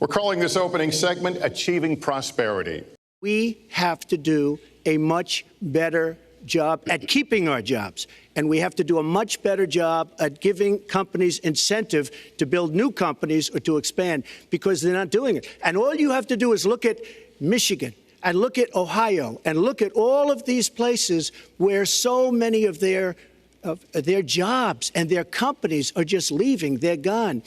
We're calling this opening segment Achieving Prosperity. We have to do a much better job at keeping our jobs. And we have to do a much better job at giving companies incentive to build new companies or to expand, because they're not doing it. And all you have to do is look at Michigan and look at Ohio and look at all of these places where so many of their jobs and their companies are just leaving. They're gone.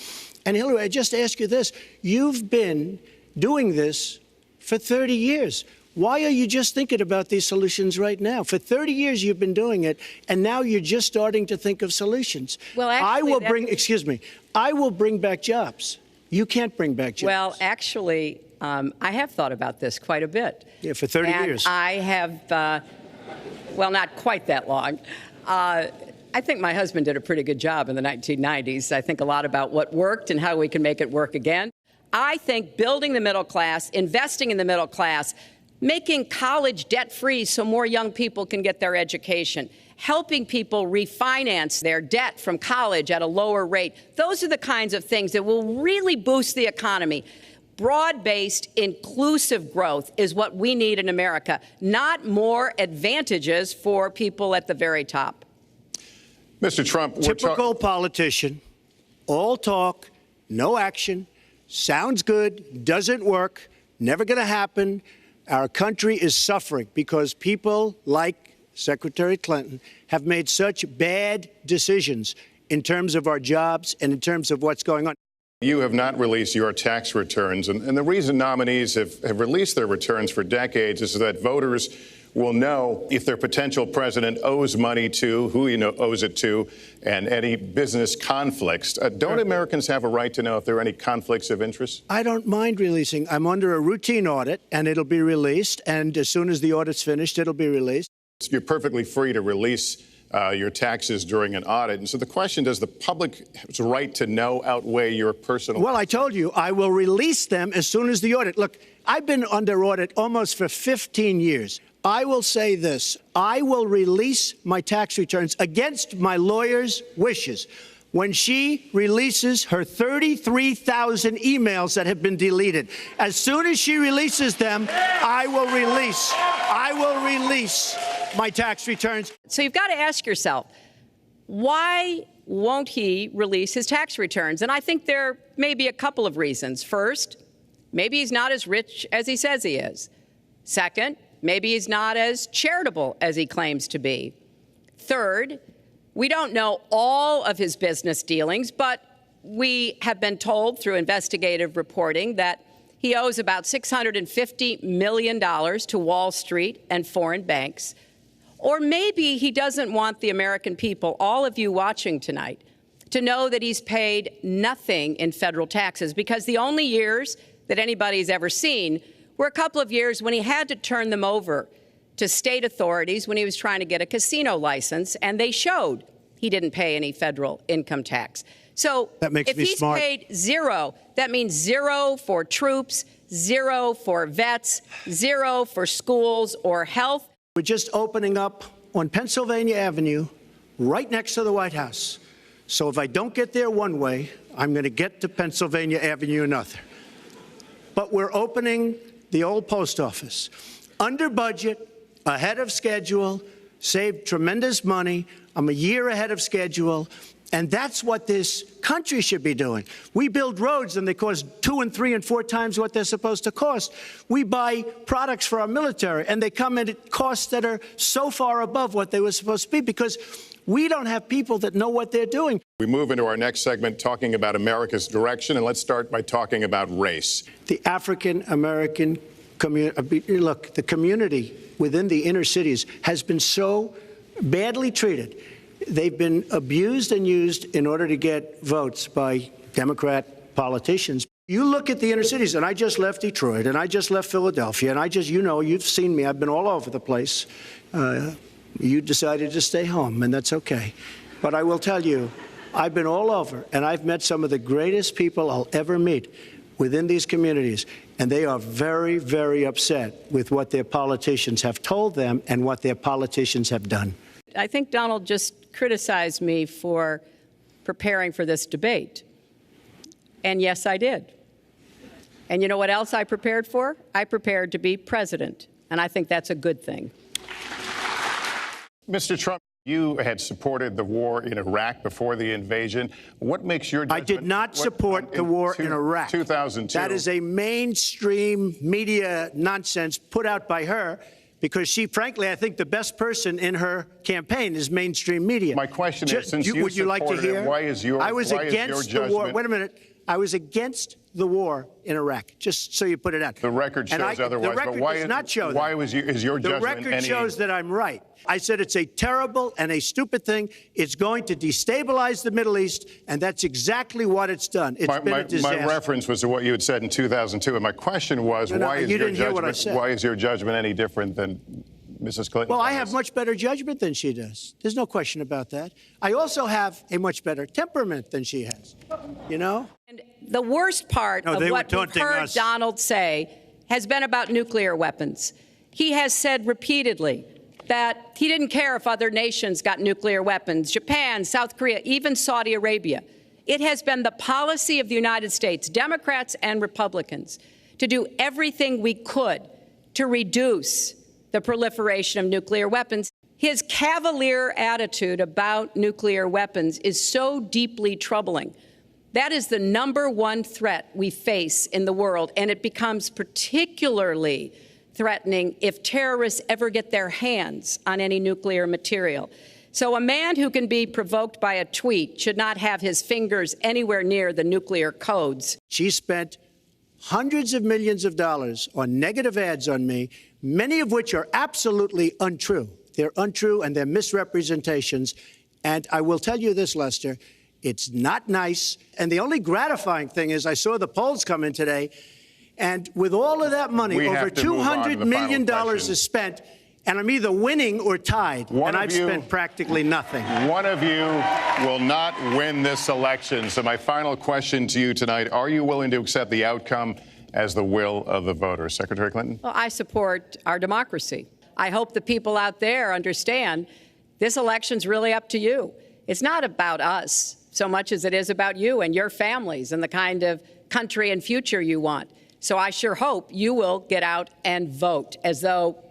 And Hillary, I just ask you this. You've been doing this for 30 years. Why are you just thinking about these solutions right now? For 30 years you've been doing it, and now you're just starting to think of solutions. Well, actually, I will bring back jobs. You can't bring back jobs. Well, actually, I have thought about this quite a bit. Yeah, for 30 years. I have, well, not quite that long. I think my husband did a pretty good job in the 1990s. I think a lot about what worked and how we can make it work again. I think building the middle class, investing in the middle class, making college debt-free so more young people can get their education, helping people refinance their debt from college at a lower rate. Those are the kinds of things that will really boost the economy. Broad-based, inclusive growth is what we need in America, not more advantages for people at the very top. Mr. Trump, typical politician, all talk, no action, sounds good, doesn't work, never going to happen. Our country is suffering because people like Secretary Clinton have made such bad decisions in terms of our jobs and in terms of what's going on. You have not released your tax returns, and the reason nominees have released their returns for decades is so that voters will know if their potential president owes money to, who he owes it to, and any business conflicts. Don't Americans have a right to know if there are any conflicts of interest? I don't mind releasing. I'm under a routine audit, and it'll be released. And as soon as the audit's finished, it'll be released. You're perfectly free to release your taxes during an audit. And so the question, does the public's right to know outweigh your personal? Well, I told you, I will release them as soon as the audit. Look, I've been under audit almost for 15 years. I will say this. I will release my tax returns against my lawyer's wishes when she releases her 33,000 emails that have been deleted. As soon as she releases them, I will release my tax returns. So you've got to ask yourself, why won't he release his tax returns? And I think there may be a couple of reasons. First, maybe he's not as rich as he says he is. Second, maybe he's not as charitable as he claims to be. Third, we don't know all of his business dealings, but we have been told through investigative reporting that he owes about $650 million to Wall Street and foreign banks. Or maybe he doesn't want the American people, all of you watching tonight, to know that he's paid nothing in federal taxes, because the only years that anybody's ever seen were a couple of years when he had to turn them over to state authorities when he was trying to get a casino license, and they showed he didn't pay any federal income tax. So if he's paid zero, that means zero for troops, zero for vets, zero for schools or health. We're just opening up on Pennsylvania Avenue, right next to the White House. So if I don't get there one way, I'm going to get to Pennsylvania Avenue another. But we're opening the old post office under budget, ahead of schedule, saved tremendous money. I'm a year ahead of schedule. And that's what this country should be doing. We build roads and they cost 2 and 3 and 4 times what they're supposed to cost. We buy products for our military and they come in at costs that are so far above what they were supposed to be because we don't have people that know what they're doing. We move into our next segment talking about America's direction, and let's start by talking about race. The African-American community, look, the community within the inner cities has been so badly treated. They've been abused and used in order to get votes by Democrat politicians. You look at the inner cities, and I just left Detroit, and I just left Philadelphia, and I just, you've seen me. I've been all over the place. You decided to stay home, and that's okay. But I will tell you, I've been all over, and I've met some of the greatest people I'll ever meet within these communities, and they are very, very upset with what their politicians have told them and what their politicians have done. I think Donald just criticized me for preparing for this debate. And yes, I did. And you know what else I prepared for? I prepared to be president. And I think that's a good thing. Mr. Trump, you had supported the war in Iraq before the invasion. What makes your judgment? I did not support the war in Iraq. 2002. That is a mainstream media nonsense put out by her because she, frankly, I think the best person in her campaign is mainstream media. My question is, since you would you like to hear? Why is your war. Wait a minute. I was against the war in Iraq, just so you put it out. The record shows otherwise. The record does not show that. Why is your judgment The record shows that I'm right. I said it's a terrible and a stupid thing. It's going to destabilize the Middle East, and that's exactly what it's done. It's been a disaster. My reference was to what you had said in 2002, and my question was, why is your judgment any different than Mrs. Clinton? Well, I have much better judgment than she does. There's no question about that. I also have a much better temperament than she has, you know? And the worst part of what we've heard Donald say has been about nuclear weapons. He has said repeatedly that he didn't care if other nations got nuclear weapons, Japan, South Korea, even Saudi Arabia. It has been the policy of the United States, Democrats and Republicans, to do everything we could to reduce the proliferation of nuclear weapons. His cavalier attitude about nuclear weapons is so deeply troubling. That is the #1 threat we face in the world, and it becomes particularly threatening if terrorists ever get their hands on any nuclear material. So a man who can be provoked by a tweet should not have his fingers anywhere near the nuclear codes. She spent hundreds of millions of dollars on negative ads on me, many of which are absolutely untrue. They're untrue and they're misrepresentations. And I will tell you this, Lester, it's not nice. And the only gratifying thing is I saw the polls come in today, and with all of that money, over $200 million is spent, and I'm either winning or tied, and I've spent practically nothing. One of you will not win this election. So my final question to you tonight, are you willing to accept the outcome as the will of the voters? Secretary Clinton? Well, I support our democracy. I hope the people out there understand this election's really up to you. It's not about us so much as it is about you and your families and the kind of country and future you want. So I sure hope you will get out and vote as though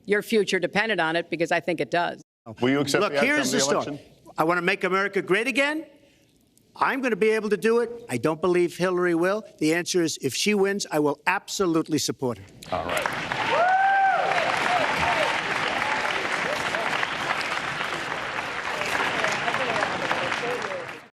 your future depended on it, because I think it does. Will you accept the outcome here's the of the election? story. I want to make America great again. I'm going to be able to do it. I don't believe Hillary will. The answer is, if she wins, I will absolutely support her. All right.